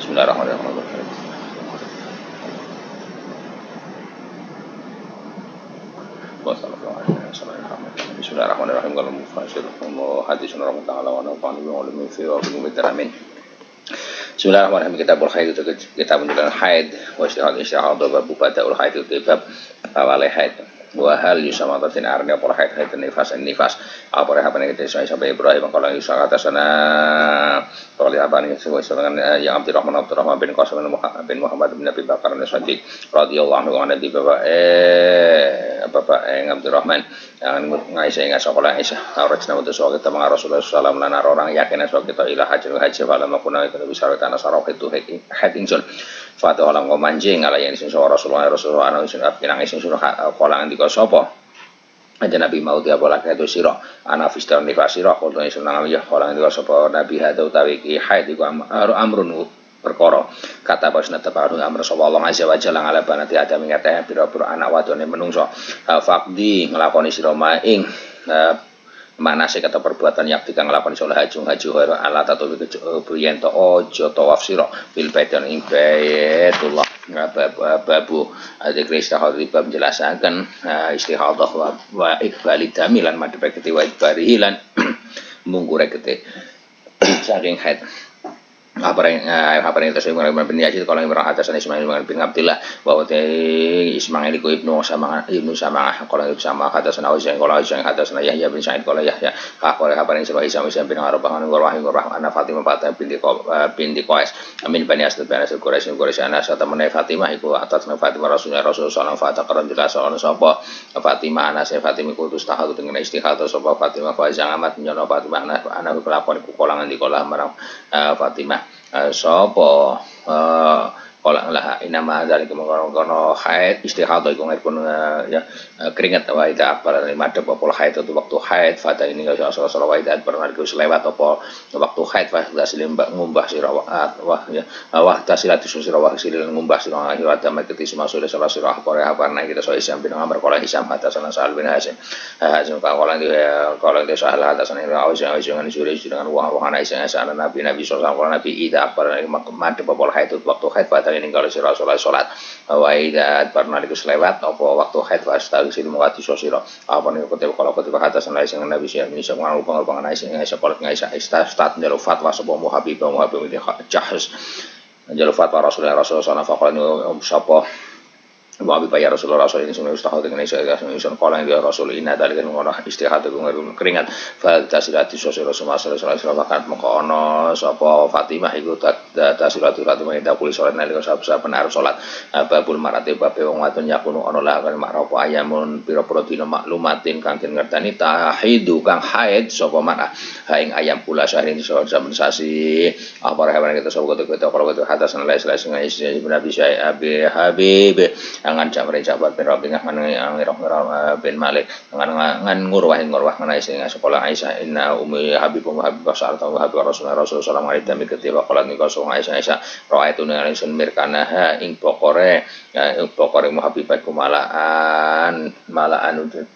Bismillahirrahmanirrahim. Bismillahirrahmanirrahim. Kalau mufasir hadis Nabi Taala wa nafa'ani wa ulumi fi wa bi amin. Bismillahirrahmanirrahim. Kitabul haid itu kitab menjelaskan haid wa istihad bab badaul haid itu bab awal haid. Wa hal yusamatin arnya apa haid nifas apa yang kita sampai Ibrahim kalau Isa kata sana kalau apa nih sesuai dengan yang Abdurrahman bin Qasim bin Muhammad bin Abi Bakar bin Siddiq radhiyallahu anhu Nabi bapak Abdurrahman yang ngaisyah ingat sekolah Aisyah harusnya untuk soal kita mengarah Rasulullah SAW lanar orang yakin soal kita ilah haji falam makuna itu bisa kita nasarok itu hatingsun fatu alam komanjing ala yang disun Rasulullah anak isun kinang isun surah kolangan di kosopo aja Nabi mau dia bolak itu siro anak fistar nifas siro kalau isun namanya kolangan di kosopo Nabi hada utawi ki haid iku amrun perkara kata pasna teparu amr sallallahu alaihi wasallam ala banati ada mengatakan pira-pira anak wadone menungso faqdi nglakoni sira maing manase kata perbuatan yakti kang nglakoni salat haji ala tatu yen to aja tawaf sira bil baitan ing baitullah babuadzikri istihad bab menjelasaken istihadah wa iqbali damilan madhe kete wa ibari lan mungkure kete saking haid apa yang tersebut bin Yazid kalau yang berangkat atas Ismail bin Abdullah bahwa Ismail itu ibnu sama kalau itu sama kata sana Usain kalau Usain kata sana Yahya bin Sa'id kalau Yahya kalau apa yang sebab Ismail bin Arabah anak Fatimah binti Qais amin bani Asad bin Asad Quraisy anak teman Fatimah itu atas Fatimah Rasulullah sallallahu alaihi wasallam sapa Fatimah anak Fatimah kudu tahadu dengan istihad sapa Fatimah fa jangan nyono Fatimah anak kelakon kolangan di kolam marang Fatimah sapa kalau lah inama dari kono haid istihadah iku ngepun ya keringat wae ta apa madhep apa haid itu waktu haid fata ini enggak salah wae ta pernah lewat apa waktu haid fa hasil ngumbah sira wah ya wah tasilat sira wah hasil ngumbah sira akhirat maketi masuk salah sira apa naik kita soal Isam bin Amr kalau Isam atas sana Sa'al bin Hasim kalau dia salah atas sana dengan suri dengan wah Aisyah Nabi sallallahu alaihi wasallam Nabi madhep apa haid itu waktu haid fata ini kalau sira salat waidat pernah dikus lewat apa waktu haid wastagil muwati sosiro apa nih kalau ketika kata sana sing Nabi sing bisa ngomong sing sekolah ngaisa istat njaluk fatwa sapa Habib ini jahz njaluk fatwa Rasulullah sallallahu alaihi wasallam sapa wa bi ya Rasulullah ini sunah ustahad dengan isun qala ya Rasul inna dalika ngono istihad keringat fa tasilati sosiro sallallahu alaihi wasallam maka ana sapa Fatimah iku tasilatu Fatimah ida kuli salat nalika saben arep salat babul marate babe wong wadon yakunu ana lah kan makrapa ayamun pira-pira dina maklumatin kang den ngerteni tahidu kang haid sapa mana ha ing ayam pula sahri saben sasi apa hewan kita sapa kalau hadasan lain Nabi Abi Habib angan jamre jabat bin Rabi bin Malik ngan ngurwah ngana sing sekolah Aisyah inna ummi Habib Basar ta Habib Rasulullah sallallahu alaihi wasallam ketika qala nika so Aisyah raaitu nang sun mirkana ing pokore Habibku malaan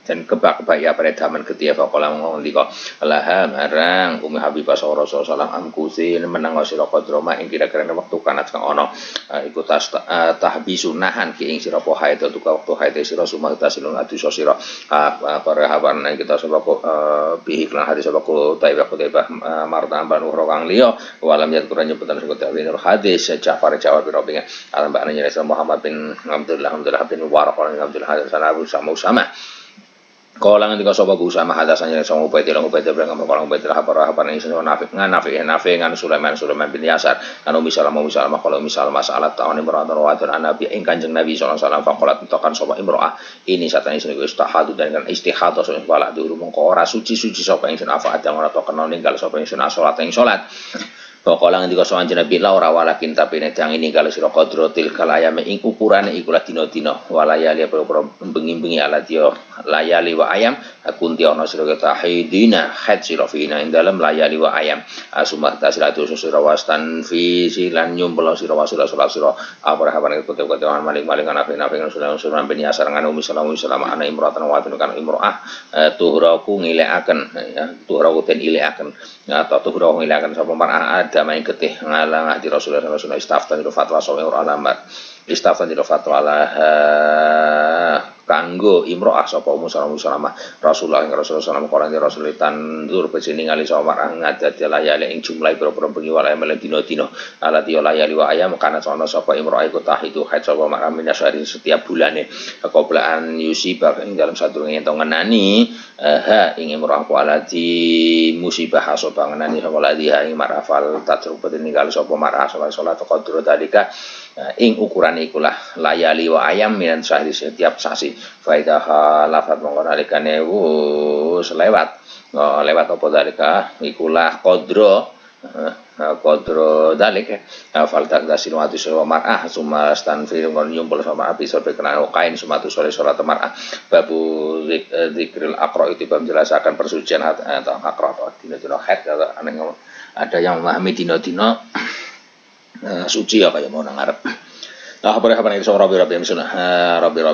dan kebak ya pada zaman ketika qala ngondika laha marang ummi Habib Rasulullah sallallahu amkusin menang sira qadroma ing kira-kira waktu kanat kang ana iku tahbisunahan ki ing sira apa haid itu waktu haid sira sumata silun atu sira para haban kita sebab bihi lan hadis sebab taibah mardan ban kang liya walam yat Quran nyebutan sebab hadis Ja'far jawab robinga alam bakna nyira Muhammad bin Abdullah bin Mubarak bin Abdullah sanabu sama Kala ngendika sapa Abu Usama hadasannya sama Ubaidillah berang kala Ubaidillah apa ini sing Nafi ngan Sulaiman bin Yasar anu misalnya kalau masalah tahun imro'atun Nabi ing Kanjeng Nabi sallallahu alaihi wasallam faqalat tokan sapa imro'ah ini satane sing istihad dan kan istihadah sing bala dulu mongko ora suci sapa ing afaat yang ora kena ninggal sapa ing salat Pokoknya ngendika sowan Nabi ora walakin tapi nek jang ini kalau sira qadrotil kalayame ing ukurane iku lah dina-dina walayali pira-pira bengi-bengi ala dia layali wa ayam kunti ana sira tahidina haid sira fina ing dalem layali wa ayam asumah tasilatu sira wastan fi silan nyumpel sira wasira sira abrahaman itu ketewan maling-maling ana fina sunan bin yasar nganu misalama ana imratan wa kan imroah tuhraku ngilekaken ya tuhraku den ilekaken atau tuhraku ngilekaken sapa mar'ah ada main getih ngalang di Rasulullah istaftan itu fatwa sawe ora lambat istaftan itu fatwa lah kanggo imro'ah sapa Musa Rasulullah sallallahu alaihi wasallam tandur besi ningali sapa ngadati layali ing jumlah pira-pira bengi walae mele dina-dina alati layali wa ayam kana sono sapa imro'ah iku tahidu haid sapa mar'ah minasari setiap bulane kekoblaan yusibah ing dalam sadurunge ento ngenani ha ing imro'ah alati musibah sapa ngenani sapa ladi ha ing marafal tatrubat ningali sapa mar'ah salat qadru dalika ing ukuran ikulah layali wa ayam minan sahri setiap sasi faidah lafat mongko nalikane lewat lewat apa dalika ikulah qadra dalik fal taqdasil wa tusul mar'ah summa stanfir ngon yumpul sama api sampai kena kain sumatu sore salat mar'ah babu zikril aqra itu menjelaskan persucian atau aqra atau dina-dina haid ada yang memahami dina-dina suci apa yang mau ngarep. Nah, apa itu Rabbi misalnya Rabbi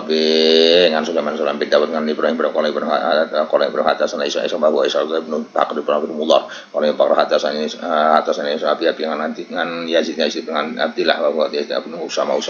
ngan Sulaiman bin Dawud ngan Ibrahim Ibrahim hatasan Isa bawa Isa bin Bakr bin Abdullah kalau hatasan api ngan nanti ngan Yazid dengan Abdillah bahwa dia bin Usama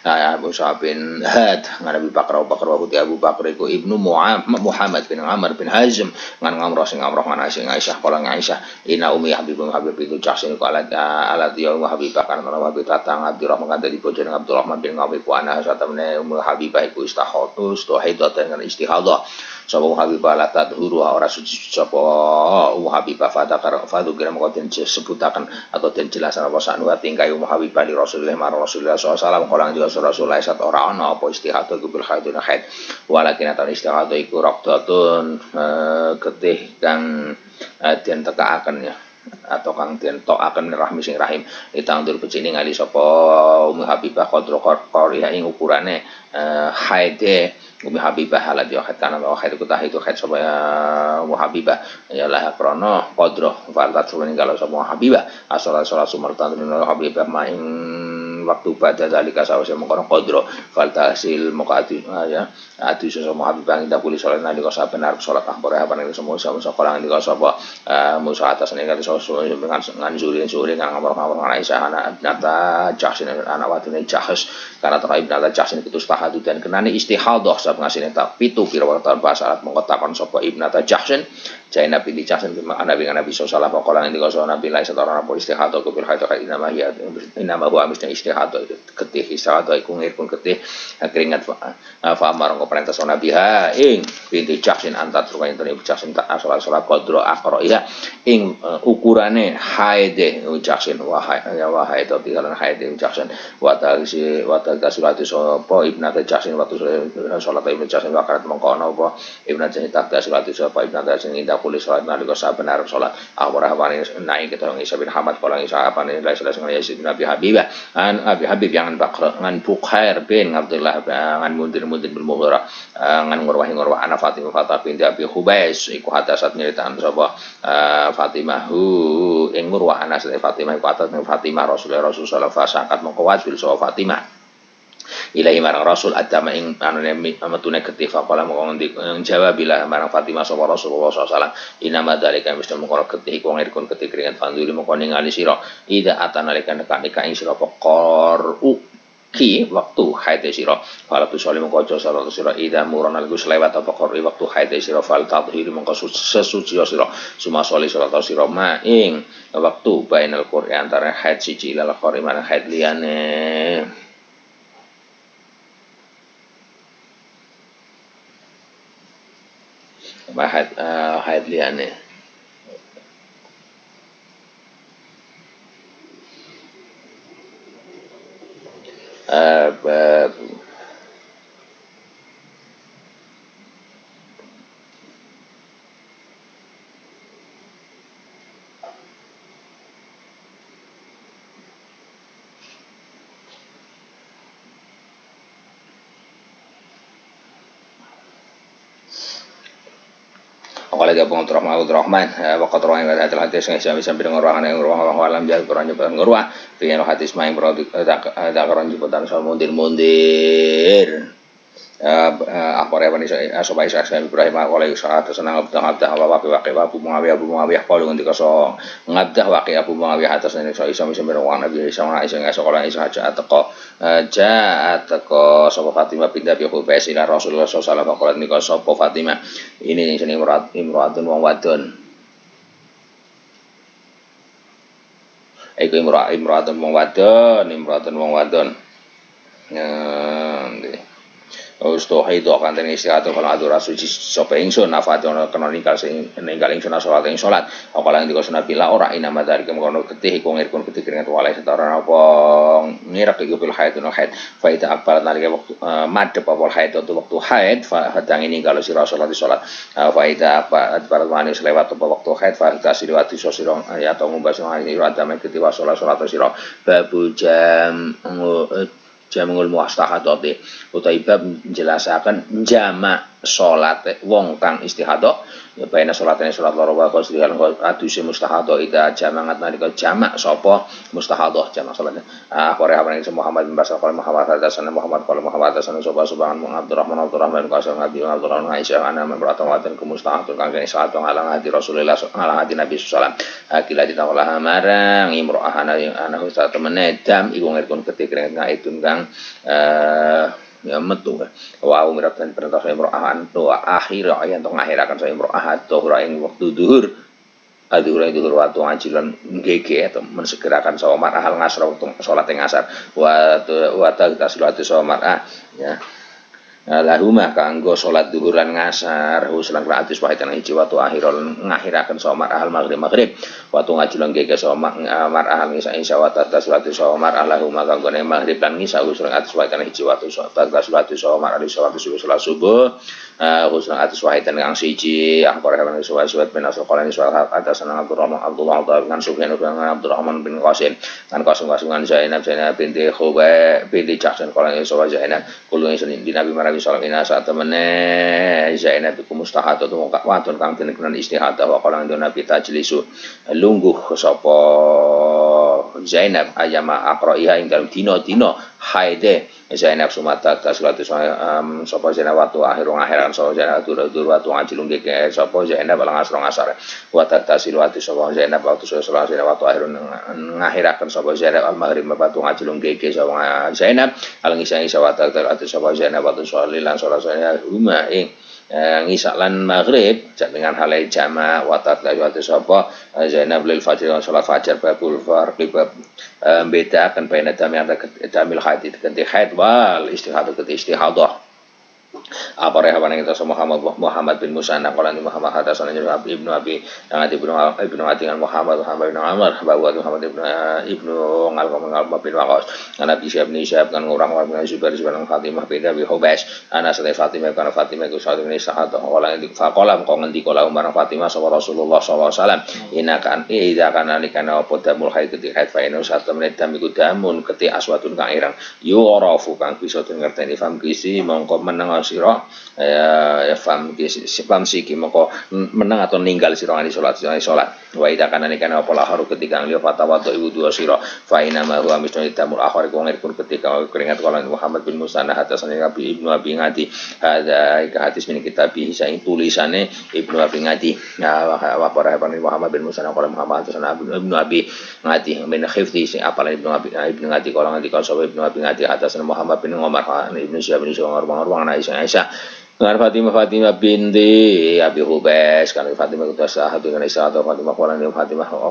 Abu Sa'id bin Had ngan Abi Bakar Abu Bakar iku Ibnu Muhammad bin Amr bin Hazm ngan Amrah ngan Aisyah kalau Aisyah ina umi Habib itu jasin ko alat ya Habib kan Habib tatang Abdurrahman kan dari bojone Abdurrahman bin Auf ana satamne Habibah iku istahatus to haidat dengan istihadah sapa Habibah la tadhuru ora suci sapa Habibah fadu kira moko den sebutaken atau den jelasan apa sak nuwat tingkai Habibah di Rasulullah sallallahu alaihi wasallam kolang juga Rasulullah sat ora ana apa istihadah iku bil haidun haid walakin atan istihadah iku raqdatun getih kang den tekaaken ya atau kang den tokaken rahmi sing rahim ditangdur becine ngali sapa Ummu Habibah qadra qariha ing ukurane haide Ummu Habibah alat yo kana wa haid ku tahidu haid sapa Ummu Habibah ya lah krana qadra falat suwen kalau sapa Habibah asal sumartan Ummu Habibah maing waktu pada dalika sawise mengkono qadra fal tahsil muqaddim ya adu sesama Habibah kita boleh salat nalika saben arep salat akbar apa ning semua sekolah nalika sapa musa atas ning dengan suri kan ngamor-ngamor Aisyah anak nata Jahsin anak wadune Jahs karena teraib nata Jahsin itu tahadu dan kenane istihadah sab ngasine tak pitu kira-kira tahun bahasa Arab mengkotakan sapa ibnata Jahsin jai Nabi di Jahsin Nabi sallallahu alaihi wasallam Nabi lain setorang apa istihadah ku bil haid inama huwa misna istihadah itu getih istihadah iku ngirpun getih keringat fa amar ko perintah Nabi ha ing binti Jahsin antar rukain tani Jahsin tak asal qadra aqra ya ing ukurane haide Jahsin wahai itu tigalan haide Jahsin wa tasulatu sapa ibnata Jahsin waktu salat ibnu Jahsin wakarat mengkono apa ibnata Jahsin tak tasulatu sapa ibnata Jahsin indah kulis salat nalika saben arep salat awara-awari naik kita Isa bin Hamad kalau Isa apa nih lain Yazid bin Abi Habibah Abi Habib yang Bakr ngan Bukhair bin Abdullah ngan mundir bin Mughirah ngan ngurwah ana Fatimah binti Abi Hubais iku hadasat nyeritaan sapa Fatimah ing ngurwah ana Fatimah iku atas Fatimah Rasulullah sallallahu alaihi wasallam mongko wajib sapa Fatimah ilahi marang Rasul adama ing anune metune getih faqala mongko jawab bila marang Fatimah sapa Rasulullah sallallahu alaihi wasallam inama dalika mesti mongko getih iku ngirkun getih keringat fanduli mongko ningali sira ida atanalika nekane ing sira pokor ki waktu haid sira fala tu salim mongko aja salat sira ida murana iku selewat apa qori waktu haid sira fal tadhir mongko sesuci sira suma salat sira ma ing waktu bainal Qur'an antara haid siji lan qori mana haid liyane haid liyane Waqala dia pengatur Rahman wa qatra yang hadal hadis sing sami sampai dengan orang yang orang alam jadi Quran nyebutan ngurwa pengen hadis main produk ada Quran nyebutan soal mundir apa ya bani sobai saya Ibrahim wala yusaat senang abdah wa Abu Muawiyah kalau ngendika so ngabdah waqi Abu Muawiyah atas nek so isa misem wong Nabi sama Aisyah sekolah Aisyah teko sapa Fatimah binti Abi Hubais ila Rasulullah sallallahu alaihi wasallam nika sapa Fatimah ini jenenge imro'atun wong wadon iku imro'atun wong wadon Ustohidu akan teni istirahat kalau adur suci sope ingsun nafat ono kena ninggal ingsun salat ing salat apala ngendika sunah bila ora inama dari kemono ketih iku ngirkun ketih keringat walai setara apa ngirak iku bil haid no haid faida akbar nalika waktu madhep apa haid atau waktu haid fa hadang ninggal sira salat faida akbar manis lewat apa waktu haid fa tasiliwati sira ya atau ngumbas ini radame ketiwa salat sira babu jamul muastahadati utawi bab menjelasaken jamak salat wong kang istihadah ya baina salatane salat loro wa qasrihan aduse mustahadah ida jamangat nalika jamak sapa mustahadah jamak salatnya qore haban Muhammad bin Basal qala Muhammad hadatsana Muhammad qala Muhammad hadatsana subhan Abdurrahman qasam Nabi Abdurrahman Aisyah ana memperatawaten ke mustahadah kang salat ngalang hati Rasulullah ngalang hati Nabi sallallahu alaihi wasallam kila ditawala marang imro'ahana yang ana ustaz temene dam iku ngerkon ketik ngaitun kang ya metu wa umirat dan perintah saya imro'ahan doa akhir yang untuk mengakhirakan saya imro'ahan doa yang waktu duhur duhur waktu ngajilan GG atau mensegerakan sholat ahal ngasar waktu sholat yang ngasar wa tasluatu sholat ya lahumah kanggo salat duhur lan ngasar huslan raatus wahidan hiji watu akhirul ngakhiraken sholat ahal maghrib waktu ngajilan GG sholat mar ahal ngisa insya wa tasluatu sholat lahumah kanggo maghrib lan ngisa huslan raatus wahidan hiji watu tasluatu sholat ali sholat subuh huslan atus wahidan kang siji akhbar hewan suwat bin asal qala suwat atas sanang Abdullah dengan Sufyan bin Abdurrahman bin Qasim kan Qasim kan Zainab binti Khubayb binti Jahshan qala suwat Zainab kulo ing di Nabi Muhammad sallallahu alaihi wasallam temene Zainab iku mustahadah tu wadon kang denen istihadah wa qala Nabi tajlisu lungguh sapa Zainab ayama aqraiha ing dalem dina-dina haide Zainab sumata taslatu sapa Zainab waktu akhiran sapa Zainab dur waktu ngajilung gege sapa Zainab balang asar wa tasilu ati sapa Zainab waktu salat waktu akhirun ngakhiraken sapa Zainab al maghrib waktu ngajilung gege sapa Zainab al ngisa wa tasilu sapa Zainab waktu sholilan salat rumah ing ngisa lan maghrib dengan halai jama wa tasilu sapa Zainab lil fajr salat fajar babul farqi bab beda akan baina damil haid ganti haid wal istihadah ganti istihadah apa rehawan yang kita Muhammad bin Musanna qala Muhammad hadatsana Ibnu Abi yang Ibnu Ati dengan Muhammad bin Amr bahwa Muhammad Ibnu Al-Qamah bin Waqas Nabi Syab kan orang bin Zubair bin Fatimah bin Abi Hubais ana sate Fatimah kana Fatimah ku satu ini sahabat wala yang faqalam kok ngendika la umar Fatimah sama Rasulullah sallallahu alaihi wasallam inakan idza kana likana apa damul haid ketika haid fa inu satu menit dam iku damun ketika aswatun kang irang yu'rafu kang bisa ngerteni fam kisi mongko meneng sira ya fam siki moko meneng atau ninggal sira ngani salat wa ida kana nikana apa lahar ketika liya fatawa ibu dua sira fa ina ma huwa misna damul akhir ku ngirkur ketika keringat kala Muhammad bin Musanna hatasane Nabi Ibnu Abi Ngadi ada hadis min kitab saing tulisane Ibnu Abi Ngadi wa para Muhammad bin Musanna kala Muhammad hatasane Ibnu Abi Ngadi min khifti sing apal Ibnu Ngadi kala ngadi kala Ibnu Abi Ngadi hatasane Muhammad bin Umar Ibnu Syihab bin Umar Aisyah dengan Fatimah binti Abi Hubais kan Fatimah itu sahabat dengan Isa atau Fatimah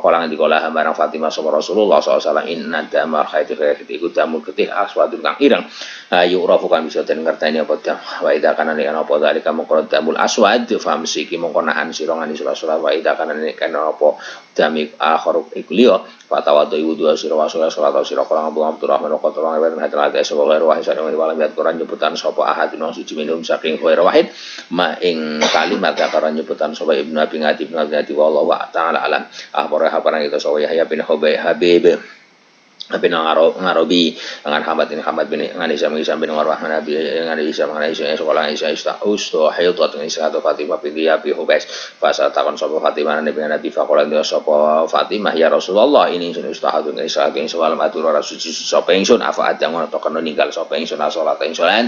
kolang di kolah barang Fatimah sama Rasulullah SAW inna damar khaiti iku damul ketih aswadun kang ireng yu'rafu kan bisa den ngerteni apa dam wa idza kana nek apa dari kamu qad damul aswad famsi ki mongko nahan sira ngani sira wa idza kana nek apa damik akhir iku liya fatawadu ibu dua sira wasul salat sira kolang Abu Abdurrahman qatra wa hadal ada sebagai wahai sareng wala biat Quran nyebutan sapa ahad nang suci minum saking wahid ma ing kalimat karo nyebutan sapa Ibnu Abi Ngadi wallahu ta'ala alam ahbara habaran kita sapa Yahya bin Habib bin Arabi dengan Hamad bin Isam bin Urwah Nabi dengan Isam sekolah Isa Hayutat dengan Isa atau Fatimah bin Dia bi Hubais fasa takon sapa Fatimah Nabi faqala dia sapa Fatimah ya Rasulullah ini sun ustahad dengan Isa bin sawal matur ora suci sapa ingsun afa ada ngono to kono ninggal sapa ingsun salat ingsun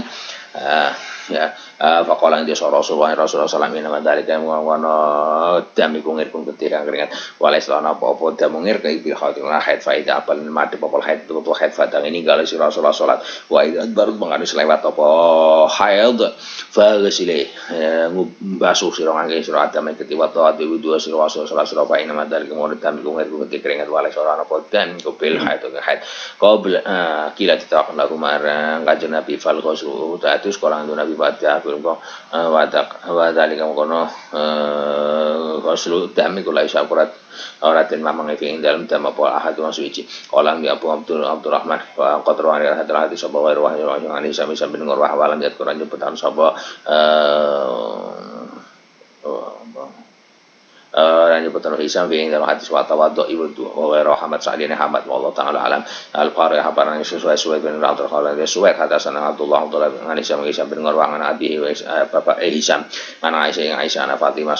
ya faqala dia Rasulullah sallallahu alaihi wasallam dalika ngono dami kungir-kung ketika keringat walis lana apa-apa damungir ka ibil khatimah haid faida apal mati popol haid tu haid fadang ini gal si Rasulullah salat wa idad baru mangane selewat apa haid fa gasile basuh sira ngangge sira adame ketiwa taat wudu sira Rasulullah sallallahu alaihi wasallam dalika ngono dami kungir ketika keringat walis ora ana dan kopil haid qabl kila titaqna marang kanjeng Nabi fal ghusl tatus kolang Nabi baca film ko wadalika kono ghusl dami kula isa akurat oratin mamang ing dalam dama apa ahad suci kolang di Abu Abdurrahman wa qadru ani hadis sapa wa ani sami bin ngurwah walam yat Quran jeputan sapa Rani Putra Hisam fi dalam hadis wa tawaddu iwdu wa rahmat sa'dina Hamad wallahu taala alam al-qari habaran sesuai bin Rasul qala sesuai hadatsana Abdullah bin Hisam bin Urwah an abi bapak Hisam ana Aisyah ana Fatimah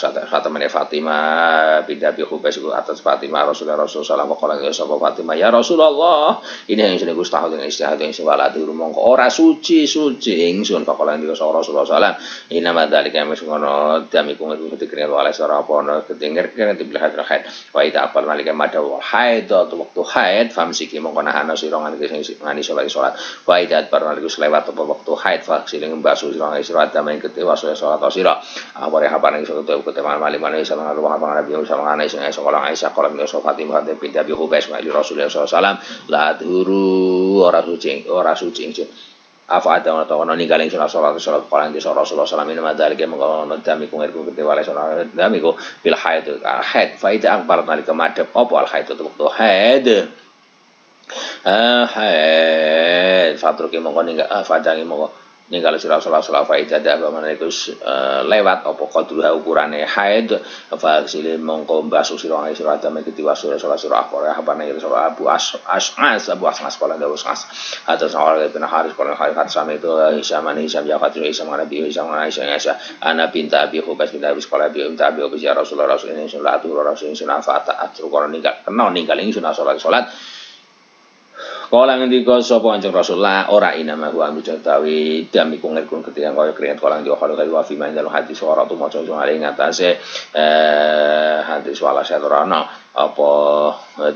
Fatimah binti Abi Hubais atas Fatimah Rasulullah sallallahu alaihi wasallam Fatimah ya Rasulullah ini yang sing Gusti dengan istihad yang wala mongko ora suci ingsun faqala Rasulullah sallallahu alaihi wasallam inna madzalika ngono damiku ketika wala ora apa dengar kan dibilah haid wa ida apal malika mada haid atau waktu haid famsiki mongko nahan sira ngani salat wa ida apal malika selewat waktu haid faksil ngembasuh sira ngani sira adame ketewa salat sira aware hapan iso ketewa mali sama Allah Nabi sama ngani sing sekolah Aisyah kalau nyoso Fatimah binti Abi Hubais wa Rasulullah sallallahu alaihi wasallam la duru ora suci afa ada ono ninggaling salat paling di Rasulullah sallallahu alaihi wasallam ini mengko dami ku ngerku gede wale salat dami ku bil haid faida akbar nalika madhep apa al haid itu waktu haid fatruki mongko ninggal fadangi mongko ninggal sira salat faida ada menaiku lewat apa kadruha ukurane haid fa sile mongko basuh sira adame ketiwa salat apa apane sira Abu Asmas kala dawuh Asmas atau soal bin Haris kala Haris sami itu Hisam ya Fatimah Hisam Nabi Hisam Aisyah ana binta Abi Hubais bin Abi sekolah binta Abi Hubais ya Rasulullah ini sallallahu alaihi wasallam fata atru kala ninggal ingsun salat Kala ngendika sapa Kanjeng Rasulullah ora inama wa mujatawi dami kungir-kung ketika kaya keringat kala ngendika kala wa fi manjal hadis ora tu maca ale ngatasé hadis wala satrana apa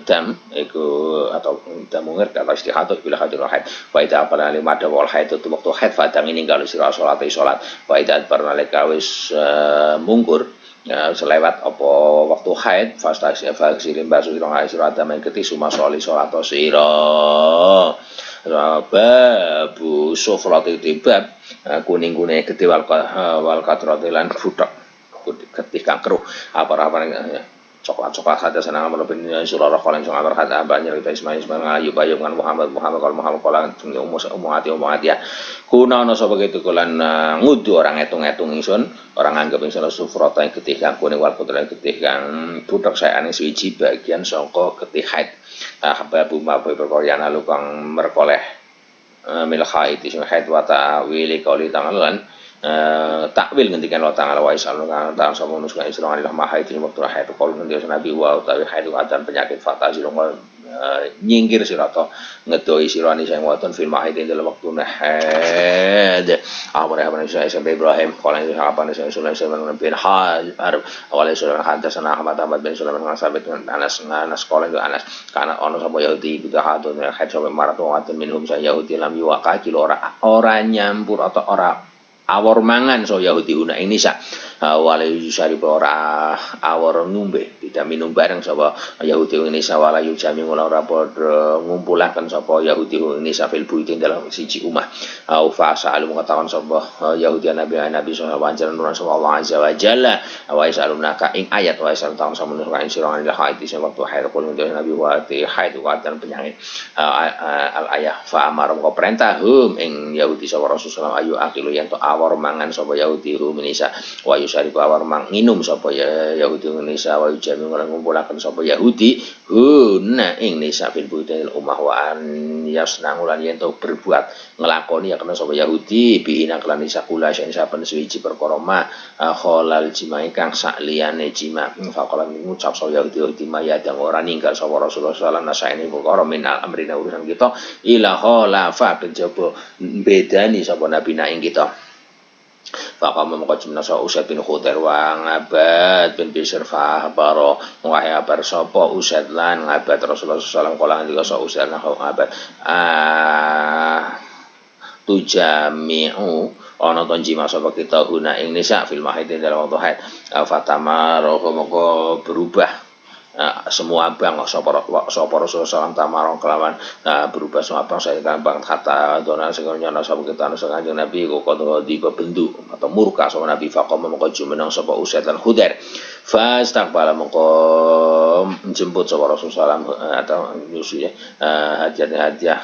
dam iku atau damungir kata istihadah bila hadir haid wa ida apala li madha wal haid tu waktu haid fadang ninggal sira salat wa ida barnalika wis mungkur ya selewat apa waktu haid fastasi vaksin basu sira adame ketisu masoli salat sira babu sufrati tibab kuning-kuning gede wal katratilan budak ketika keruh apa coklat ada senang melebih surah kalau yang sangat berkata banyak kita Ismail Ayub kan Muhammad kalau umum hati ya kuna no so begitu kulan ngudu orang etung ingsun orang anggap ingsun sufrata yang ketika kuning wal putih ketika budak saya ane suci bagian songko ketihait babu berkorean lalu kang merkoleh milhaid ismi haid wata wili kauli tangalan takwil ngendikan Allah Ta'ala wa is'alun kan ta'ala sama nusukan isra alillah mahai ini waktu haid kalau ngendikan Nabi wa utawi haid adan penyakit fatah sira nyingkir sira to ngedoi sira ni sing wonten fil mahid dalam waktu haid apa saya sampai Ibrahim kalau ini apa nih Sulaiman bin Hajar awalnya Sulaiman hadasana Ahmad bin Sulaiman sabit Anas sekolah itu Anas karena ono sapa Yahudi kita hadun haid sampai marat wonten minhum saya Yahudi lam yuqa kilo ora nyampur atau ora awor mangan so Yahudi una ini sa wala yusari ora awor ngombe tidak minum bareng sapa Yahudi ini sa wala yujami ora padha ngumpulaken sapa Yahudi ini sa fil buitin dalam siji omah au fa sa'alu mengatakan sapa Yahudi Nabi sallallahu alaihi wasallam Allah azza wa jalla wa yasalunaka ing ayat wa yasalun sama nurukan sira ila haid sing waktu haid kul Nabi wa ti haid wa dan penyakit al ayah fa amar ko perintah ing Yahudi sapa Rasulullah ayu akilu yen to awor mangan sapa Yahudi minisa wa syaribu awar manginum sapa ya Yahudi Indonesia wa jami ngumpulaken sapa Yahudi ing nisa fil buyutil ummah wa an yasna ngulan yen to berbuat nglakoni ya kena sapa Yahudi bihina kelan nisa kula sing saben suwiji perkara ma kholal jima ingkang sak liyane jima faqala ngucap sapa Yahudi maya dang ora ninggal sapa Rasulullah sallallahu alaihi wasallam ini perkara minal amrina urusan kita ila khalafa kejaba bedani sapa nabi na ing kita. Faqama maqajna sa Usaid bin Khudair wa Ngabad bin Bishr fahbaro wahai abar sapa Usaid lan Ngabad Rasulullah sallallahu alaihi wasallam kala ngendika sa Usaid lan Ngabad tujami'u ana to jima sapa kita guna ing nisa fil mahid dalam waktu haid fatamaro moko berubah semua abang sapa Rasulullah sallallahu tamarong kelawan berubah semua abang saya kan bang kata donan sing nyono sapa kita nang Kanjeng Nabi kok dibendu atau murka sama Nabi faqama moko jumeneng sapa Usaid lan Khudair fastaqbala moko menjemput sapa Rasulullah atau nyusu ya hadiah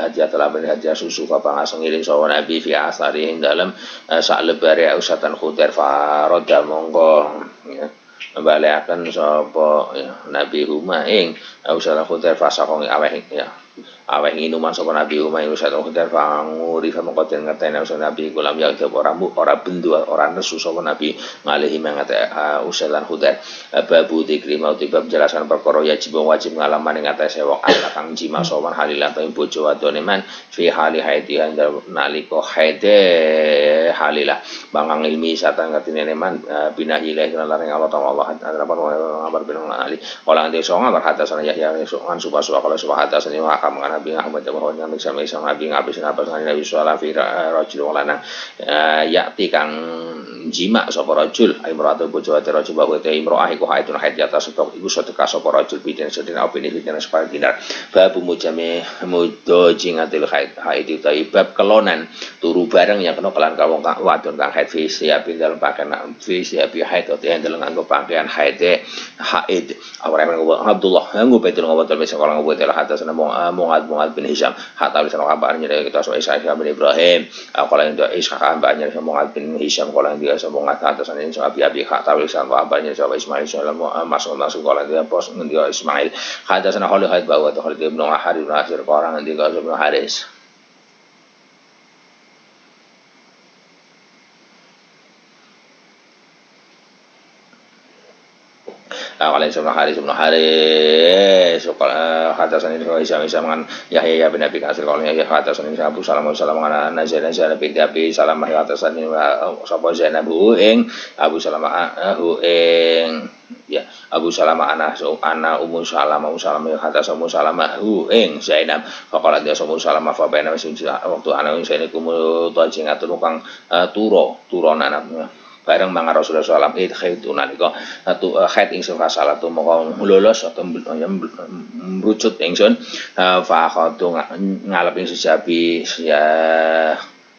telah beri hadiah susu apa ngaseng ngiring sapa Nabi fi asari ing dalam sak lebare Usaid lan Khudair faroda mongko ya baliaken sapa ya, Nabi Huma ing usaha Khudair fasakong aweh ya aweh minuman sapa Nabi Huma ing usaha Khudair panguri sama koten ngetene usaha Nabi gulam ya ora bendu ora nesu sapa Nabi ngalihi mangate usaha Khudair babu dikri mau bab jelasan perkara wajib ngalaman ing atase wong ala kang jima sowan halilan ing bojo wadone man fi hali haidih nalika haide halilah bangang ilmi satan ngatine man binahi ilahi laring Allah taala ngabar bin Ali kala ande so ngabar hatta sana Yahya an subah kala subah hatta sana makam Nabi Muhammad wa nabi sama Nabi ngabis ngabas Nabi sallallahu alaihi rajul lanang yakti kang jima sapa rajul imra'atu bojo ate rajul bahwa te imra'ah iku haidun haid ya tasabuk iku sedekah sapa rajul bidin sedina opini bidin sepal dinar bab mujame mudoji ngatil haid itu bab kelonan turu bareng yang kena kelan kawong wadon kang haid fi siapin dalam pakaian fi siapi haid atau yang dalam nganggo pakaian haid awak Abdullah nggo betul ngawat mesa kala nggo betul hatta sana Mu'ad bin Hisham hatta sana kabarnya dari kita so Isa bin Ibrahim kala itu Isa kabarnya Mu'ad bin Hisham kala dia so Mu'ad hatta sana ini abi hatta sana kabarnya so Ismail sallallahu masuk kala dia pos ngendio Ismail hatta sana Khalid bahwa Khalid bin Harith bin Asir orang nanti kalau bin Haris Awalnya sebelum hari hadasan ini Isam dengan Yahya bin Abi Kasir kalau Yahya hadasan ini Abu Salamah dengan Zainab bin Abi Salamah hadasan ini sapa Zainab ing Abu Salamah ing ya Abu Salamah ana Ummu Salamah hadasan Ummu Salamah ing Zainab faqala dia Ummu Salamah fa baina waktu ana Zainab kumu tajingatun kang turon anaknya bareng mangga Rasulullah sallallahu alaihi wasallam itu nalika haid ingsun kasalatu moko lolos atau merucut ingsun fa khatu ngalep ingsun jabi ya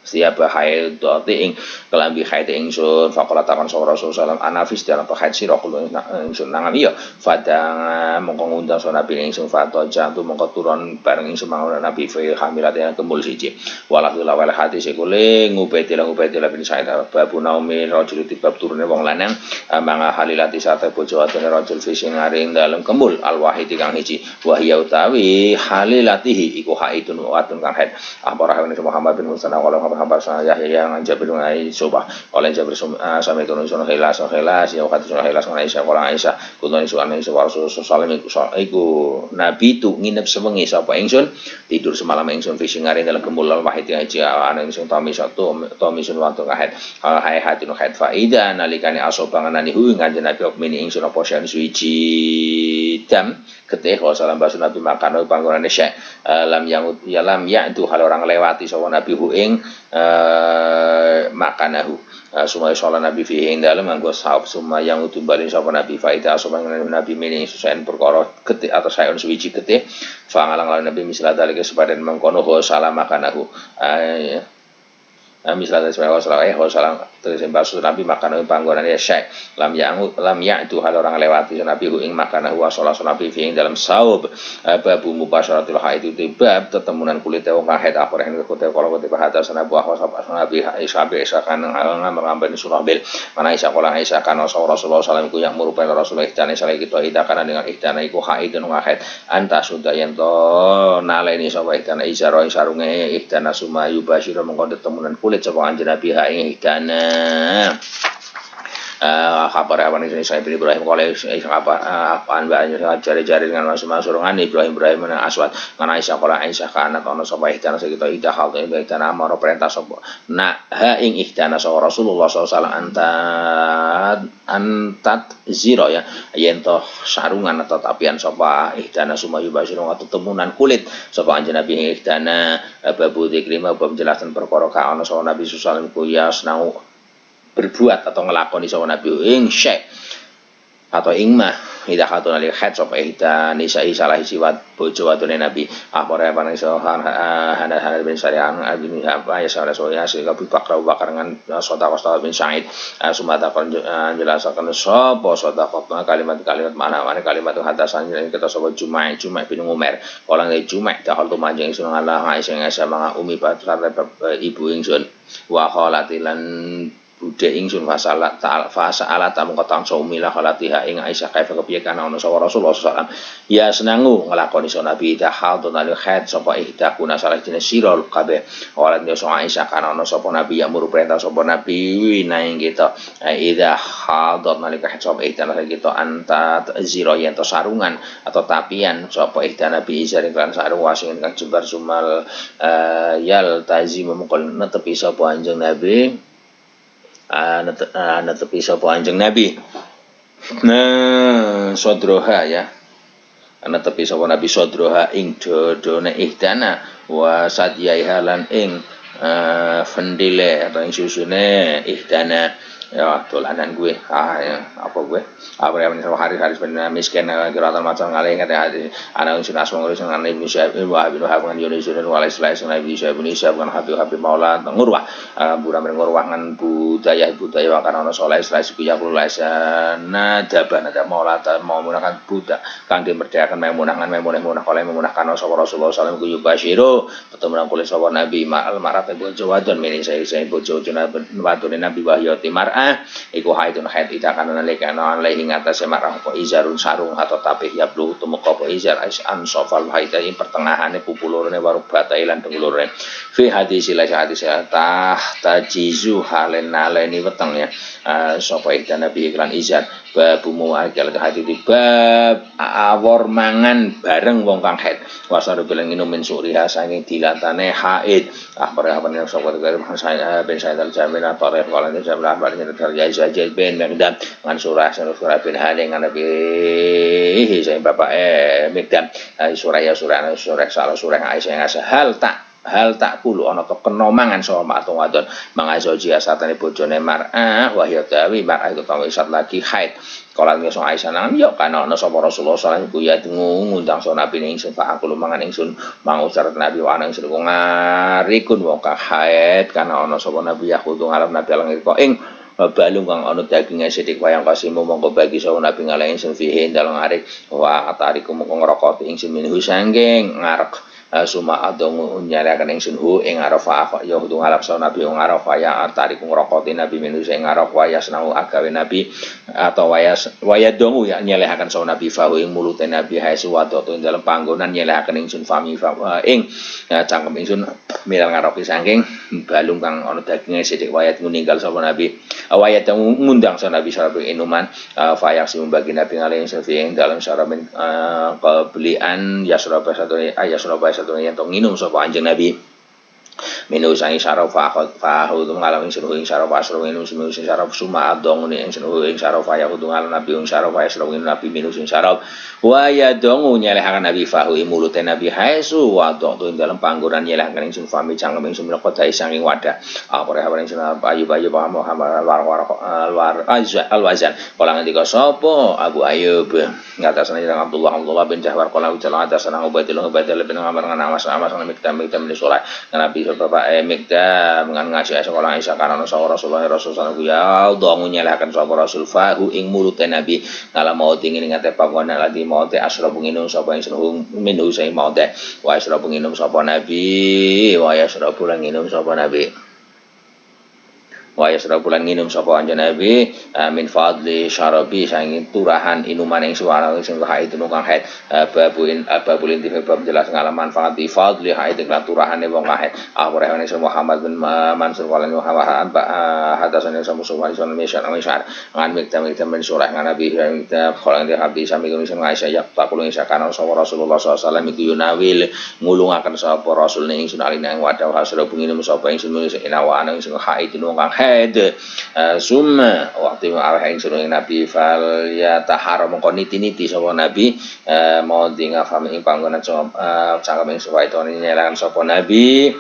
siap haid ing kelambi haid ingsun faqala takon sapa Rasulullah anafis dalam haid sira kulo ingsun nang iya fadang mongko ngundang so Nabi ingsun fato jantu mongko turun bareng ingsun mangono Nabi fi hamilat yang kemul siji walahu lawal hadis kule ngubetilah bin Sa'id babu naumi rajul tibab turune wong lanang mangga halilati sate bojo wadone rajul fi sing ngaring dalem kemul al wahid kang hiji wa hiya utawi halilatihi iku haidun wadon kang haid apa rahane Muhammad bin Musanna kabar Yahya yang Jabir bin Aisyah oleh Jabir sami turun sono hilas ya kata sono hilas ngene Aisyah kala Aisyah kudu isuane Rasulullah sallallahu iku nabi tu nginep sewengi sapa ingsun tidur semalam ingsun fi singare dalam kemulal wahid yang ana ingsun tamisun waktu kahid hai hatin haid faida nalikane asobanganani hu kanjeng Nabi mini ingsun apa syan suci dam ketih salam basun Nabi makan panggonane syekh lam itu hal orang lewati sapa Nabi hu ing makanahu sumaya sholat Nabi fihi ing dalem nganggo sahab sumaya yang utubalin sapa Nabi faida asoban Nabi mini susaen perkara getih atau sayon suwiji getih fa ngalang Nabi misal dalike sepadan mengkono salam makanahu misalnya wasalam terus basu nabi makan panggonan ya syekh lam ya itu hal orang lewati nabi ing makan wa salat nabi fi dalam saub babu mubasyaratul haid itu bab tetemunan kulit wong haid akhir yang kote kalau kote bahasa sana buah wasab nabi Aisyah kan ngambil surah bil mana Aisyah kala Aisyah kan Rasulullah sallallahu ku yang merupakan Rasulullah ihdan saleh kita karena dengan ihdan iku haid dan haid anta sudah yen to naleni sapa ihdan isaro sarunge ihdan sumayu basyira mengko tetemunan kulit sapa anjen nabi ha ing ihdan kabar apa nih saya Ibrahim kalau apaan mbak jari-jari dengan masuk dengan Ibrahim mana aswad dengan Aisyah kalau Aisyah karena tono sopa ihtana segitu idah hal itu ihtana amaro perintah sopa nah ha ing ihtana so Rasulullah SAW antat zero ya yento sarungan atau tapian sopa ihtana sumayu basirung atau temunan kulit sopa anjen nabi ing ihtana babu dikrima bab menjelaskan perkara ka ono so Nabi SAW kuyas nau berbuat atau ngelakoni sama Nabi ing syekh atau ingmah ida katun ali khat sapa ida nisa salah siwat bojo wadone Nabi apore apa iso hana bin Sarian bin apa ya salah soya sing Abu Bakar dengan sedekah bin Sa'id sumata kon jelasaken sapa sedekah kalimat-kalimat mana kalimat hadasan yang kita sebut Juma'i bin Umar kala Juma'i dahal tu manjing sun Allah Aisyah sama umi pacar ibu ingsun wa khalatilan budhe ingsun fasalat fasalat mung ketangso umilah khalatiha ing Aisyah kaifa kepiye kana ono sapa Rasulullah sallallahu ya senangu nglakoni so Nabi tahal tonal khaid sapa ihdakuna salah jenis sirol kabeh ora nyoso Aisyah kana ono sapa Nabi ya muru perintah sapa Nabi naing kita ida hadat nalika khaid sapa ihdana kita anta zira yen to sarungan atau tapian sapa ihdana bi izari kan sarung wasing kang jembar sumal yal tazim mukul netepi sapa anjing Nabi netepi sapa anjing Nabi sodroha ya netepi sapa Nabi sodroha ing dodone ihdana wa sadyaiha lan ing vendile atau ing susune ihdana ya dolanan gue ya apa gue apa yang hari-hari sebenarnya miskin kiratan macam ngalih ingat ya anak unsur asma ngurus dengan Ibnu Syahab bin Wahab dengan Yunus bin Walaislais dengan Ibnu Syahab bin Isyab dengan Habib Maula ngurwah buram ngurwah dengan budaya karena ono soleh Islais ku ya kulais nadaban ada Maula mau menggunakan budak kang dimerdekakan memunahkan oleh memunahkan sapa Rasulullah sallallahu alaihi wasallam ku yubasyiru pertemuan kulit sapa Nabi ma'al marat bojo wadon meni saya bojo wadone Nabi wahyu timar iku haidun haid ida kana lekana alai ing atase marah apa izarun sarung atau tapih ya blu tumeka apa izar an sofal haida ing pertengahane pupulurane warubata lan dengulure fi hadis tajizu halen naleni weteng ya sapa ida Nabi iklan izar babu muakal hadi bab awor mangan bareng wong kang haid wasaru bilang minumin suriha saking dilatane haid apa sapa saya ben saya al-jamil atau qala jamil terjadi saja ben Megdam ngan surah bin Haning ngan Nabi saya bapak Megdam surah salah surah Aisyah hal tak kulo ana to kena mangan sama atau wadon mangaso jia satane bojone mar'ah wahya tawi mar'ah itu tawi sat lagi haid kala ngeso Aisyah nang yo kana ana sapa Rasulullah sallallahu alaihi wasallam ngundang so Nabi ning ingsun fa aku mangan ingsun mangucar Nabi wa ana ingsun ngarikun wong ka haid kana ana sapa Nabi yahudu ngarep Nabi langit kok ing balung kang ana daginge sithik wayang kasimu monggo bagi sawu Nabi ngalahi ingsun fihi dalem arik wa atariku monggo ngrokoti ingsun minhu sangking ngarep suma adong nyalakan ingsun hu ing Arafah ya kudu ngalap sawu Nabi ing Arafah ya atariku ngrokoti Nabi minhu sing ngarep waya senau agawe Nabi atau waya dongu ya nyelehaken sawu Nabi fahu ing mulute Nabi hae suwado ing dalem panggonan nyelehaken ingsun fami ing cangkem ingsun milal ngaropi sangking balung kang ana daginge sithik wayat ninggal sapa Nabi wayat ngundang sa Nabi sallallahu alaihi wasallam fayak si membagi Nabi ngalahi sing dalam syaraben kebelian yasraba satu yang tong minum sapa anjing Nabi minu sang syaraf fahu ngalami suruh ing syaraf asro minum sing syaraf suma adong ing suruh ing syaraf ya kudu ngalam Nabi ing syaraf asro minum Nabi minum sing syaraf wa ya dongu nyelehaken Nabi fahu ing mulute Nabi haesu wa dong tu ing dalam panggonan nyelehaken ing sun fami cangkem ing sun kota saking wadah apa ing sun ayu Muhammad war al-wazan kala ngendika sapa Abu Ayyub ngatasane Abdullah bin Jahwar kala ucala atasana Ubaidillah bin Amr ngan amas miktam min sholat Nabi bapak mikda dengan ngasih sekolah Aisyah karena Rasulullah ya dong nyalakan sapa Rasul fahu ing mulute Nabi ngala mau dingin ngate panggonan lagi mau te asrabu nginum sapa insun minhu sai mau te wa asrabu nginum sapa Nabi wa asrabu nginum sapa Nabi wa yasrabulan nginum sapa anjen Nabi min fadli syarabi saking turahan inuman ing suwara sing haid nukang haid babul inti bab jelas ngalaman manfaat di fadli haid lan turahane wong haid akhire ana Muhammad bin Mansur wala Muhammad hadatsana sama suwan sunan misal ngan mikta men surah ngan Nabi mikta kholang di habis sami kun sing Aisyah ya takulu Aisyah kana sapa Rasulullah sallallahu alaihi wasallam iku yunawil ngulungaken sapa Rasul ning ingsun alina ing wadah hasra nginum sapa ingsun sing inawana sing haid nukang summa waktu arah ingsun Nabi fal ya tahar mongko niti-niti sapa Nabi mau tinggal fami ing panggonan cangkem ing supaya to nyelangan sapa Nabi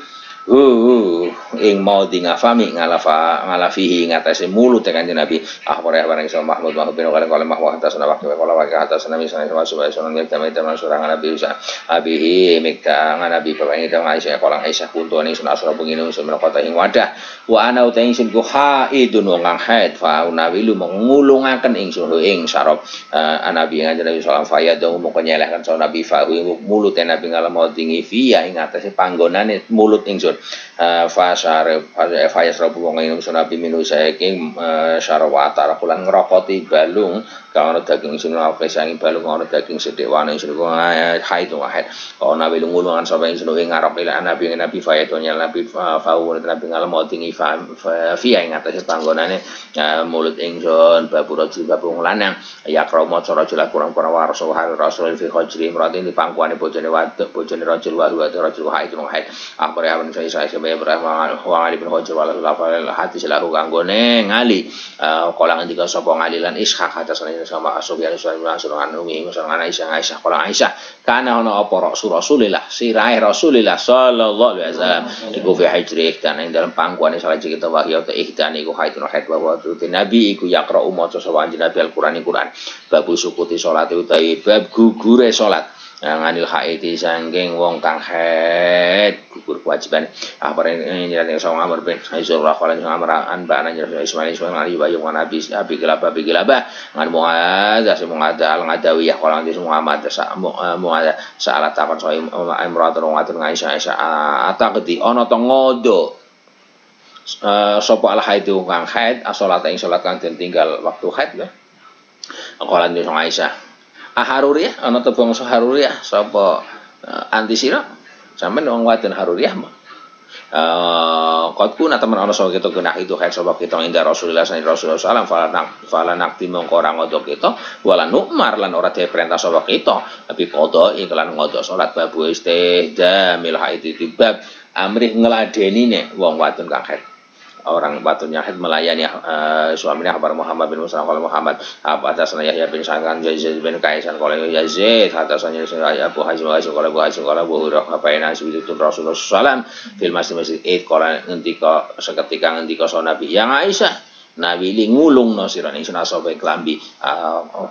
ing mau ngafami ngalafihi ngatasi mulut kanjeng Nabi akhbareh bareng sama Mahmud bin Khalid Mahmud atas waktu kala atas misalnya sama supaya sono nek teman-teman surang Nabi Isa abihi mikta Nabi bapak ini teng Aisyah kolang Aisyah kuntu ning sun asra bengine sun kota ing wadah wa ana uta ingsun ku haidun wong haid fa nabi lu mengulungaken ingsun ing sarop Nabi kanjeng Nabi sallallahu alaihi wasallam mongko nyelehkan so Nabi fa mulut Nabi ngalamau dingi via ing atase panggonane mulut ingsun fayas rabu wong ing sunabi minu saking syarwata kulan ngrokoti balung kana daging isun apa sangi balung ana daging sedewane isun haid ana wilung ngulungan sapa isun ing ngarep Nabi fayatonya Nabi fawu Nabi ngalem tingi fi ing atase panggonane mulut ingsun babung lanang yakra maca rajul kurang-kurang warso rasul fi khajri imratin di pangkuane bojone wadon bojone rajul rajul haid akhire awan saya Ibrahim wa Ali bin Hajar wal hati selaku kanggone ngali kala ngendika sapa ngali lan Ishaq hatasane sama Asofyan Sulaiman umi misalnya Aisyah kala Aisyah kana ana apa Rasulullah sirahe Rasulullah sallallahu alaihi wasallam iku fi hijri dan ing dalam pangkuane salah kita wahyu te ihdan iku haitun haid wa Nabi iku yaqra maca sapa Nabi Al-Qur'an bab sukuti salat utawi bab gugure salat nganil haiti sangking wong kang haid gugur kewajiban akhbar ini nyerane sama Amr bin Haizurullah kala Amr an ba'ana nyerane Ismail ali wa yung nabi abi gelaba ngan muadza al ngadawiyah kala ndi Muhammad muadza salat takon so imratun ngatun Aisyah ataqdi ana to ngodo sapa al haid kang haid salat ing salat kang tinggal waktu haid ya kala ndi Aisyah Haruriyah ana te bangsa Haruriyah sapa anti sira sampean wong wadon Haruriyah mah qad kuna temen ana sapa kita genah itu haid sapa kita inda Rasulullah sallallahu fala nakti mongko ora ngodo kita wala numar lan ora diperintah sapa kita tapi qada iklan ngodo salat babu istihdamil haid bab amrih ngladenine wong wadon kang haid orang batunya haid melayani suaminya kabar Muhammad bin Musa kalau Muhammad apa atasnya Yahya bin Sa'ad Yazid bin Kaisan kalau Yazid atasnya Abu Hazim kalau Abu Hazim kalau Abu Hurairah apa yang nasibitun Rasulullah sallam fil masjid kalau ngendika seketika ngendika so Nabi yang Aisyah Nabi li ngulung no sira ingsun asobe klambi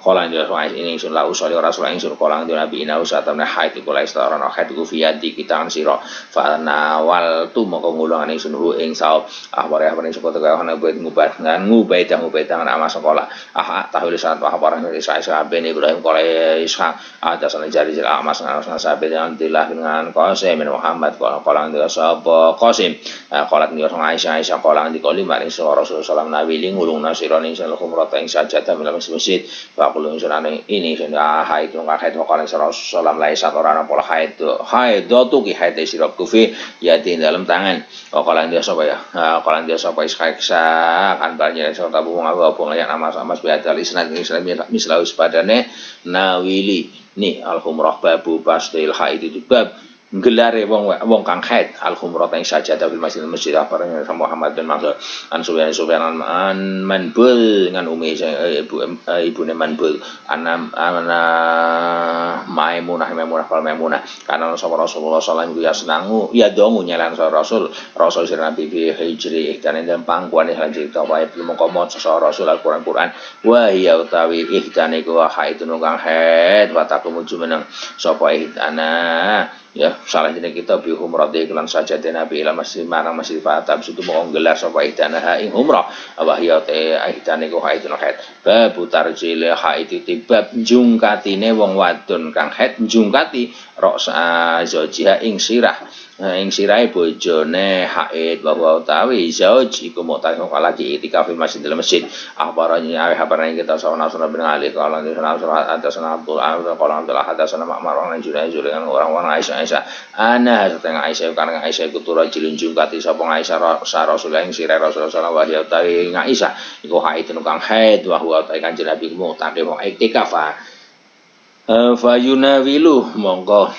kala ini ingsun la usali rasul ingsun kala Nabi ina usatana haid kula istarana haid ku fiati kitan sira fa nawal tu moko ngulungan ingsun hu ing saop akhbare sapa teko ana buat ngubaidah nama sekolah tahwil saat akhbare saya ben Ibrahim kala Ishaq atasane jari amas sahabat dengan Abdullah dengan Qasim bin Muhammad kala sapa Qasim kala Aisyah kala dikoli maring Rasulullah sallallahu Nabi li ngulung nasirani insyaallah kumrata ing sajadah dalam masjid faqulu insyaallah ini haid nang haid kala Rasulullah laisa ora ana pola haid tu ki haid sira kufi ya di dalam tangan kala dia sapa ya kala dia sapa iskaksa kan banyak sapa tabu apa yang amas biadal isnad mislau padane nawili ni al-humrah babu pastil haid itu bab gelare wong kang haid al-humrah ing sajadah fil masjid apa Muhammad bin Mansur an Sufyan an Manbul dengan umi ibune Manbul ana Maimunah karena Rasulullah sallallahu alaihi wasallam ya dongu nyalan Rasul sir Nabi bi hijri dan dalam pangkuane haji tawaib mongko maca Rasul Al-Qur'an wa ya utawi ihdane ku haidun kang haid wa taqumuju meneng sapa ihdana ya salah jeneng kita bi humrati lan sajate nabi ila masjid marang masjid fatab situ mau nggelar sapa idanaha ing umrah wa hiya te aidane ku haidun haid bab tarjil haid tibab jungkatine wong wadon kang haid jungkati roksa zaujiha ing sirah ing sirahe bojone haid bahwa utawi zauj iku mutar kok lagi itikaf di masjid dalam masjid akhbaranya habarane kita sawana sunan bin ali kalau di sana atas Abdul kalau Abdul hadatsana Ma'mar orang Junaid dengan orang-orang Aisyah ana setengah Aisyah karena Aisyah iku turun jilun jungkati sapa Aisyah sa Rasulullah ing sirah Rasulullah sallallahu alaihi wasallam Aisyah iku haid kang haid wa huwa ta kanjeng Nabi mutakif iktikaf fayunawilu mongko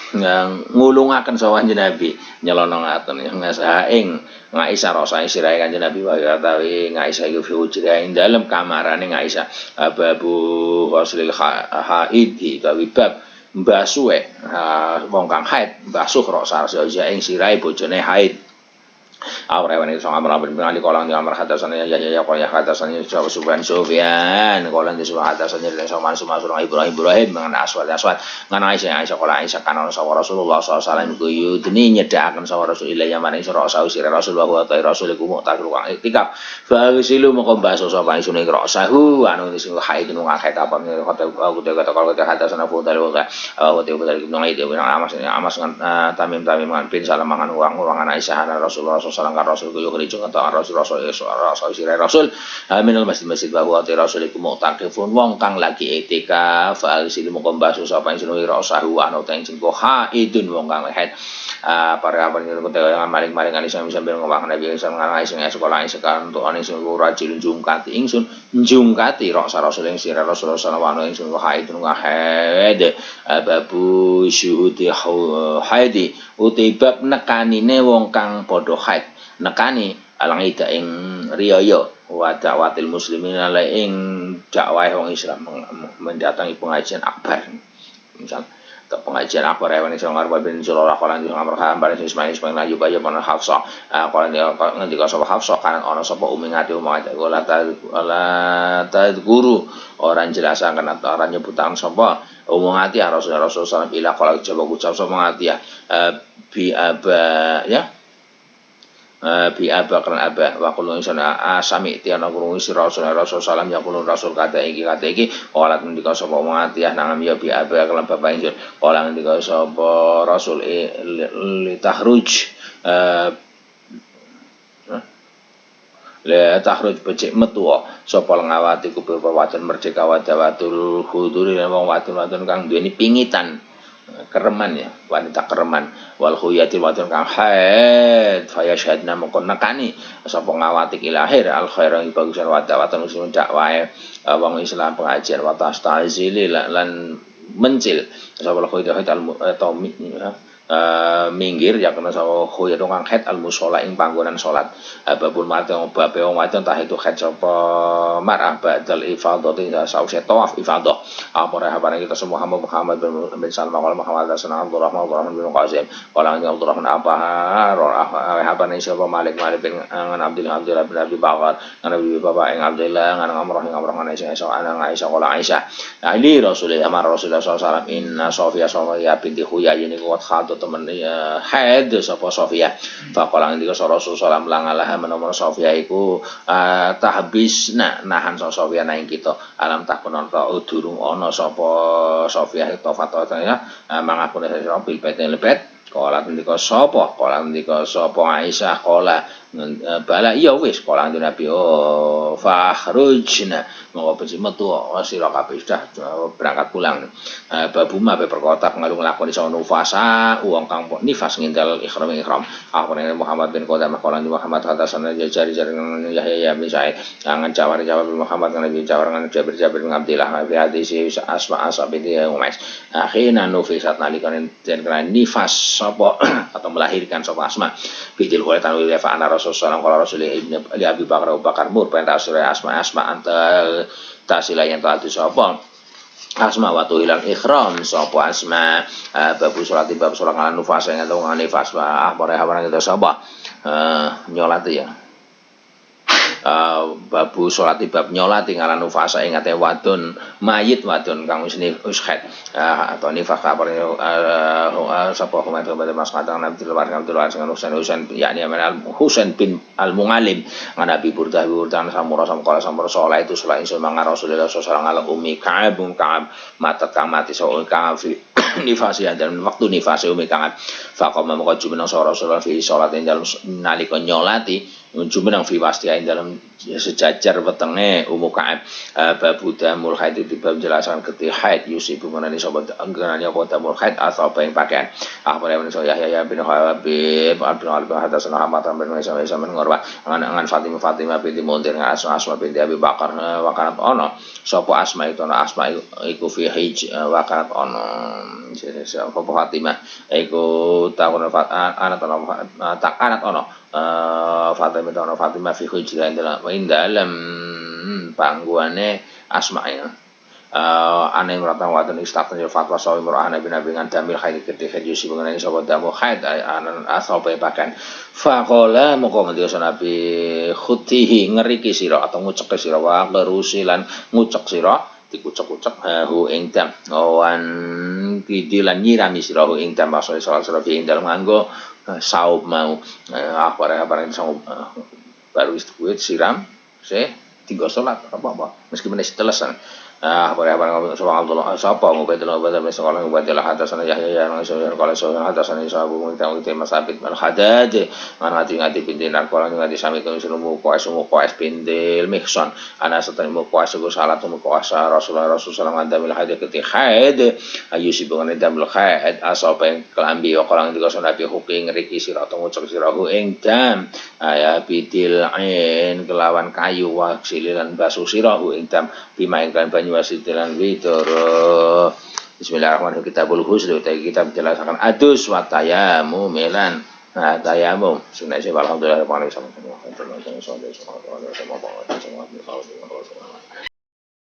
ngulungaken sawan Nabi nyelonongaken ngasaing Aisyah rasa sirahe kanjeng Nabi wa tawi Aisyah iku fi ing dalem kamarane Aisyah babu waslil haidi tawi bab mbasuhe wong kang haid mbasuh rasa ing sirahe bojone haid Awrewan itu sama Amr bin Ali kolang di Amr hadasannya ya kolang hadasannya Sufyan kolang di Sufyan hadasannya dari sama Ibrahim dengan Aswad dengan Aisyah kolang Aisyah kanon sama Rasulullah SAW kuyu ini nyedaakan sama Rasulullah yang mana isra usir Rasulullah wa ta rasuliku mu'takil kang iktikaf fagsilu moko baso sapa isune rasahu anu sing haid nu ngakait apa hotel kata kalau hadasannya Fudal wa hotel Ibnu Amas Tamim bin Salam mangan uang Aisyah Rasulullah sallallahu Rasul kulo kericung atau Rasul sirai Rasul minal masjid bahwa ti Rasul iku mu'takifun wong kang lagi etika fal silu moko basu sapa ing sinuwi rasahu ana teng sing haidun wong kang haid para apa niku yang maling-maling ali sambil ngomong Nabi sallallahu alaihi wasallam sekolah sekarang untuk ana sing rajul jungkati ingsun jungkati Rasul ing sirai Rasul sallallahu alaihi wasallam haidun haid babu syuhudi haidi utibab nekanine wong kang padha haid nekani alang ida ing riyaya wa da'watil muslimin ala ing dakwah wong Islam mendatangi pengajian akbar misal ke pengajian akbar ya wani sangar bin Sulaiman kalau di Amr Hambar Ismail Ayub aja mana Hafsah kalau dia ngendika sapa Hafsah kan ana sapa umi ngati umate guru orang jelasaken atau orang nyebutan sapa umum ngati Rasulullah sallallahu alaihi wasallam kalau coba ucap sapa ngati ya bi aba ya bi aba kan aba wa kullu insana sami tiana guru si Rasulullah sallam ya kullu rasul kata iki ora ngendika sapa matiah nang ya bi aba kan bapak injur ora ngendika sapa rasul li tahruj le tahruj becik metu sapa ngawati ku wadon merdeka wadawatul khuduri wong wadon kang duweni pingitan kereman ya wanita kereman wal khuyati wadon kang haid fayashhadna mongko nekani sapa ngawati ki lahir al khairan bagusan wadawatan usul dakwae wong Islam pengajian wa tastazili lan mencil sapa khuyati atau minggir ya kena sawo khoya dong kang haid al mushola ing panggonan salat babul mateng babe wong wadon tah itu haid sapa mar'ah badal ifadati sause tawaf ifadah apa rahabane kita semua Muhammad bin Salman wal Muhammad Abdurrahman bin Qasim wala Abdurrahman apa rahabane sapa Malik bin Abdullah bin Abi Bakar Nabi bapak ing Abdullah ngan Amrah Aisyah Aisyah ali Rasulullah sallallahu alaihi wasallam inna Sofia binti Huyai ini kuat temen ya haid sapa Sofia faqala ngendika Rasulullah langalah menawa Sofia iku tahbisna nahan Sofia nang kita alam takun ta durung ana sapa Sofia itu fatwa mangapun bil lebet kala ngendika sapa Aisyah kala bala iya wis kala Nabi fakhrujna mau becik metu sira kabeh sudah berangkat pulang babu mabe perkota pengalung lakoni sawo nufasa wong kang nifas ngintel ihram akhirnya Muhammad bin Qudamah kala Muhammad hadasan jari-jari Yahya bin Sa'id angan jawab Muhammad kan Nabi jawab kan Jabir bin Abdillah fi hadis asma binti Umais akhirnya nufisat nalikane den kena nifas sapa atau melahirkan sapa Asma bidil khulatan wa fa ana Rasulullah kalau Rasulullah ibnu Abi Bakar mur perintah surah asma antal tasila yang telah disapa asma watu hilang ikhram sapa asma babu salat bab salat ala nufas yang atau nifas apa kita sapa nyolat ya babu salat bab nyolati ngaran nufasa ing ate wadon mayit wadon kang wis haid atau nifas kabar sapa humat kepada Mas Kadang Nabi Tilwar dengan Husain yakni Husain bin Al-Mungalim Nabi Burdah samura samkala samura sholat itu selain semanga Rasulullah sallallahu alaihi umi Ka'ab matat kang mati Ka'ab nifasi dalam waktu nifasi umi Ka'ab faqama maka jumeneng Rasulullah fi sholat ing dalem nalika nyolati jumeneng fi wasti ing dalem sejajar wetenge umu Ka'ab babu damul haid itu bab jelasan ketika haid yusibu menani sapa anggarane apa damul haid atau apa yang pakaian apa yang Yahya bin Habib Abdul Alim hadatsana Ahmad bin Isa bin Ngurwah ngan Fatimah binti Mundir ngan Asma binti Abi Bakar wakarat ono sapa Asma itu ana Asma iku fi hij wakarat ono sapa Fatimah iku takon anak ono Fatimah fi hujran dalam pangguane Asma ya ane ratang wadon istatan yo fatwa sawi murahana binabingan damil haid ketika yusi mengenai sapa damu haid anan asal pakan faqala moko ngendika Nabi khutihi ngeriki sira atau ngucek sira wa kerusilan ngucek sira dikucek-kucek hu ing dam wan kidilan nyirami sira hu ing dam maksud salah ing dalem nganggo saub mau apa saub baru istuit siram tiga salat apa meskipun istelesan apa subhanallah sapa Ubaidillah bin Sekolah Ubaidillah hadatsana Yahya yang qala hadatsana Abu Mu'tawid Masabit al Haddad ngati pindinan qala ngati sami kusumu qais pindil mihsan ana satani mu qais go salat mu qais Rasulullah sallallahu alaihi wasallam ketika haid ayusi bangane damul haid asapa kelambi qala ndika Nabi huking riki sira to ngucap sira ing dam ya bidil ain kelawan kayu wa sililan basu sira ing dam bimainkan wasitilan witor Bismillahirrahmanirrahim kitabul husn kita menjelaskan adus wa tayammum melan tayammum sunah alhamdulillah